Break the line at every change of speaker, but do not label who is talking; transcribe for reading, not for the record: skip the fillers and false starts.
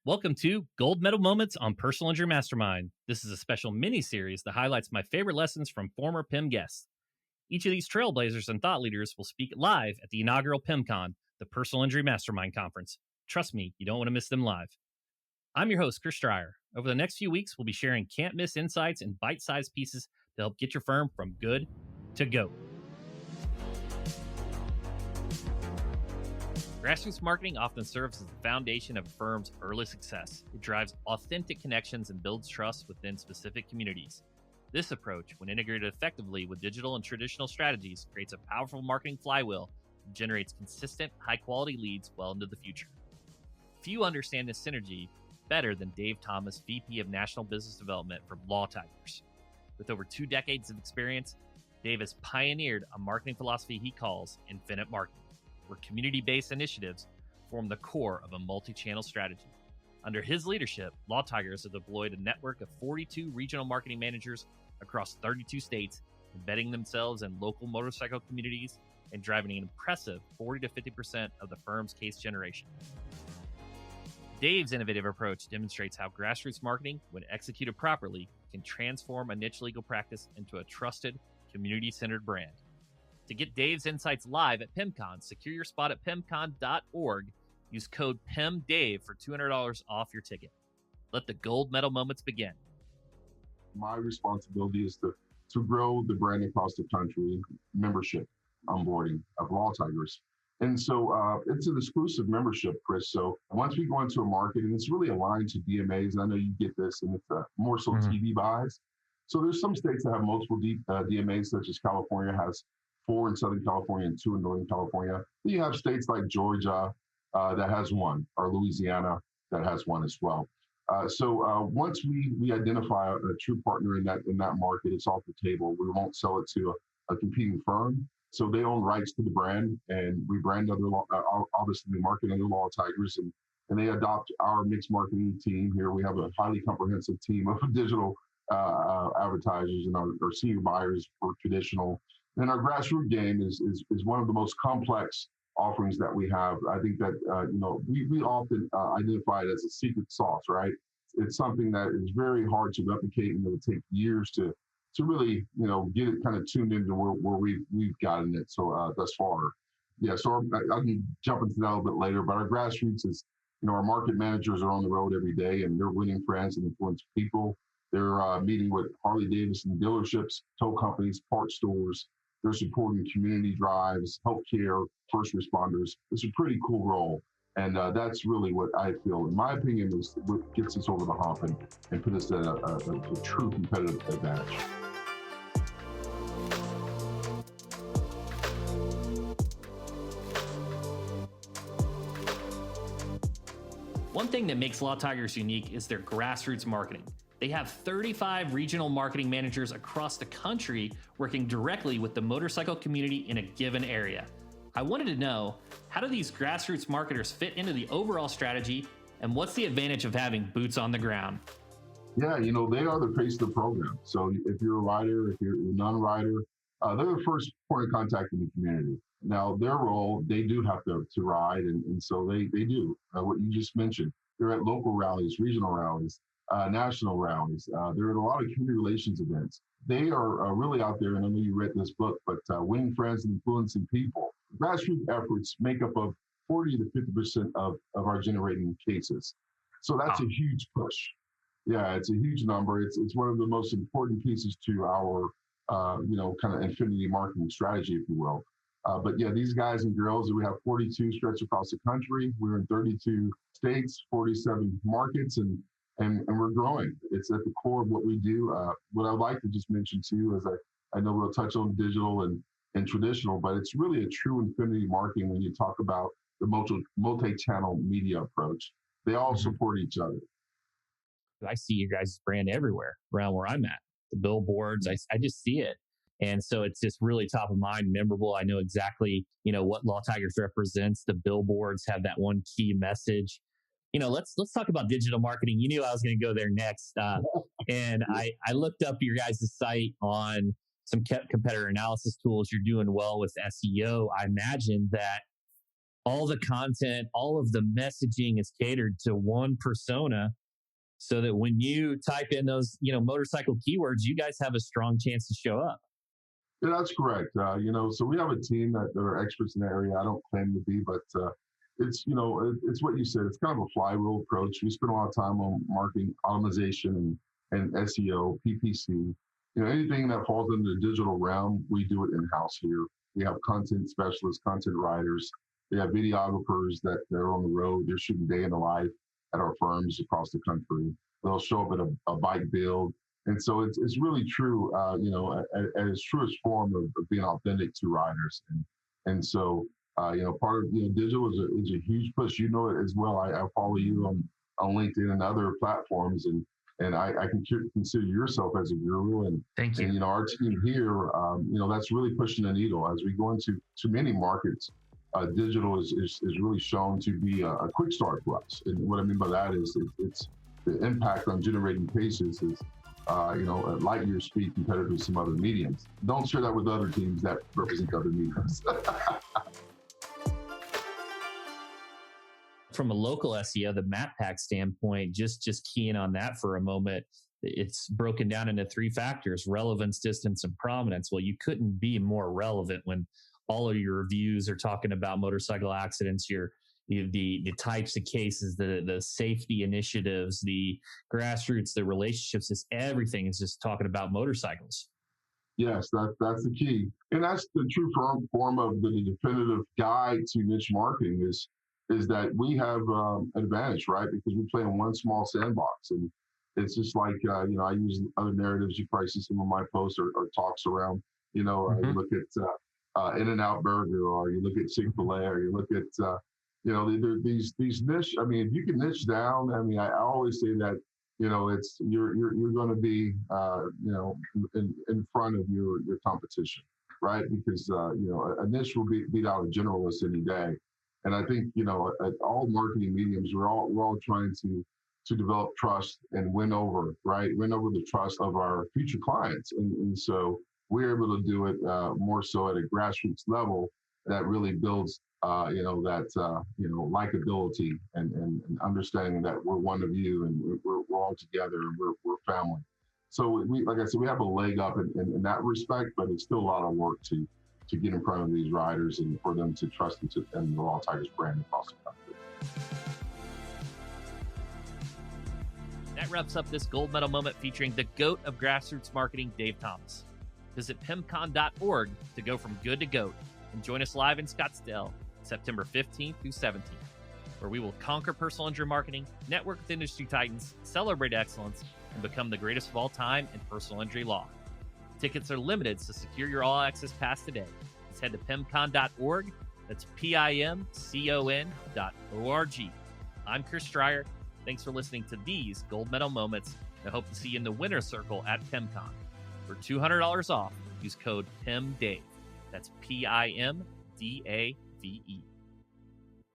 Welcome to Gold Medal Moments on Personal Injury Mastermind. This is a special mini-series that highlights my favorite lessons from former PIM guests. Each of these trailblazers and thought leaders will speak live at the inaugural PIMCON, the Personal Injury Mastermind Conference. Trust me, you don't want to miss them live. I'm your host, Dreyer. Over the next few weeks, we'll be sharing can't-miss insights and bite-sized pieces to help get your firm from good to go. Grassroots marketing often serves as the foundation of a firm's early success. It drives authentic connections and builds trust within specific communities. This approach, when integrated effectively with digital and traditional strategies, creates a powerful marketing flywheel that generates consistent, high-quality leads well into the future. Few understand this synergy better than Dave Thomas, VP of National Business Development for LawTigers. With over 2 decades of experience, Dave has pioneered a marketing philosophy he calls infinite marketing, where community-based initiatives form the core of a multi-channel strategy. Under his leadership, LawTigers have deployed a network of 42 regional marketing managers across 32 states, embedding themselves in local motorcycle communities and driving an impressive 40 to 50% of the firm's case generation. Dave's innovative approach demonstrates how grassroots marketing, when executed properly, can transform a niche legal practice into a trusted, community-centered brand. To get Dave's insights live at PIMCON, secure your spot at PIMCON.org. Use code PIMDAVE for $200 off your ticket. Let the gold medal moments begin.
My responsibility is to grow the brand across the country, membership onboarding of LawTigers. And so it's an exclusive membership, Chris. So once we go into a market, and it's really aligned to DMAs, and I know you get this, and it's more so TV buys. So there's some states that have multiple DMAs, such as California has 4 in Southern California and 2 in Northern California. Then you have states like Georgia that has 1, or Louisiana that has 1 as well. So once we identify a true partner in that market, it's off the table. We won't sell it to a competing firm. So they own rights to the brand, and we brand obviously we market under LawTigers, and they adopt our mixed marketing team here. We have a highly comprehensive team of digital advertisers and our senior buyers for traditional. And our grassroots game is one of the most complex offerings that we have. I think that we often identify it as a secret sauce, right? It's something that is very hard to replicate, and it would take years to really get it kind of tuned into where we've gotten it so thus far. Yeah, so I can jump into that a little bit later. But our grassroots is our market managers are on the road every day, and they're winning friends and influencing people. They're meeting with Harley-Davidson dealerships, tow companies, parts stores. They're supporting community drives, healthcare, first responders. It's a pretty cool role. And that's really what I feel, in my opinion, is what gets us over the hump and put us at a true competitive advantage.
One thing that makes LawTigers unique is their grassroots marketing. They have 35 regional marketing managers across the country working directly with the motorcycle community in a given area. I wanted to know, how do these grassroots marketers fit into the overall strategy, and what's the advantage of having boots on the ground?
Yeah, they are the face of the program. So if you're a rider, if you're a non-rider, they're the first point of contact in the community. Now, their role, they do have to ride, and so they do. What you just mentioned, they're at local rallies, regional rallies, national rallies. They're at a lot of community relations events. They are really out there, and I know you read this book, but winning friends and influencing people. Grassroots efforts make up of 40 to 50% of our generating cases. So that's a huge push. Yeah, it's a huge number. It's one of the most important pieces to our, kind of infinity marketing strategy, if you will. But yeah, these guys and girls, we have 42 stretched across the country. We're in 32 states, 47 markets, and we're growing. It's at the core of what we do. What I'd like to just mention too is I know we'll touch on digital and traditional, but it's really a true infinity marketing when you talk about the multi-channel media approach. They all support each other.
I see your guys' brand everywhere around where I'm at. The billboards, I just see it. And so it's just really top of mind, memorable. I know exactly, what LawTigers represents. The billboards have that one key message. Let's talk about digital marketing. You knew I was going to go there next. And I looked up your guys' site on some competitor analysis tools. You're doing well with SEO. I imagine that
all the content, all of the messaging is catered to one persona, so that when you type in those, motorcycle keywords, you guys have a strong chance to show up.
Yeah, that's correct. So we have a team that are experts in that area. I don't claim to be, but it's what you said. It's kind of a flywheel approach. We spend a lot of time on marketing optimization and SEO, PPC. Anything that falls into the digital realm, we do it in-house here. We have content specialists, content writers. We have videographers that are on the road. They're shooting day in the life at our firms across the country. They'll show up at a bike build. And so it's really true, at its truest form of being authentic to riders. And so, part of digital is a huge push. You know it as well. I follow you on LinkedIn and other platforms, and I can consider yourself as a guru. And
thank you.
And our team here, that's really pushing the needle as we go into many markets. Digital is really shown to be a quick start for us. And what I mean by that is it's the impact on generating cases is at light year speed compared to some other mediums. Don't share that with other teams that represent other mediums.
From a local SEO, the map pack standpoint, just keying on that for a moment, it's broken down into 3 factors: relevance, distance, and prominence. Well, you couldn't be more relevant when all of your reviews are talking about motorcycle accidents, the types of cases, the safety initiatives, the grassroots, the relationships, everything is just talking about motorcycles.
Yes, that's the key. And that's the true form of the definitive guide to niche marketing is that we have an advantage, right? Because we play in one small sandbox. And it's just like, I use other narratives. You probably see some of my posts or talks around, you look at In-N-Out Burger, or you look at Chick-fil-A, or you look at, these niche. I mean, if you can niche down, I mean, I always say that, it's you're going to be, in front of your competition, right? Because a niche will beat out a generalist any day. And I think at all marketing mediums, we're all trying to develop trust and win over the trust of our future clients, and so we're able to do it more so at a grassroots level that really builds likability and understanding that we're one of you and we're all together and we're family. So we, like I said, we have a leg up in that respect, but it's still a lot of work to get in front of these riders and for them to trust in the LawTigers brand across the country.
That wraps up this gold medal moment featuring the GOAT of grassroots marketing, Dave Thomas. Visit PIMCON.org to go from good to GOAT and join us live in Scottsdale, September 15th through 17th, where we will conquer personal injury marketing, network with industry titans, celebrate excellence, and become the greatest of all time in personal injury law. Tickets are limited, so secure your all-access pass today. Just head to PIMCON.org. That's PIMCON.org. I'm Chris Dreyer. Thanks for listening to these gold medal moments, and I hope to see you in the winner's circle at PIMCON. For $200 off, use code PIMDAVE. That's PIMDAVE.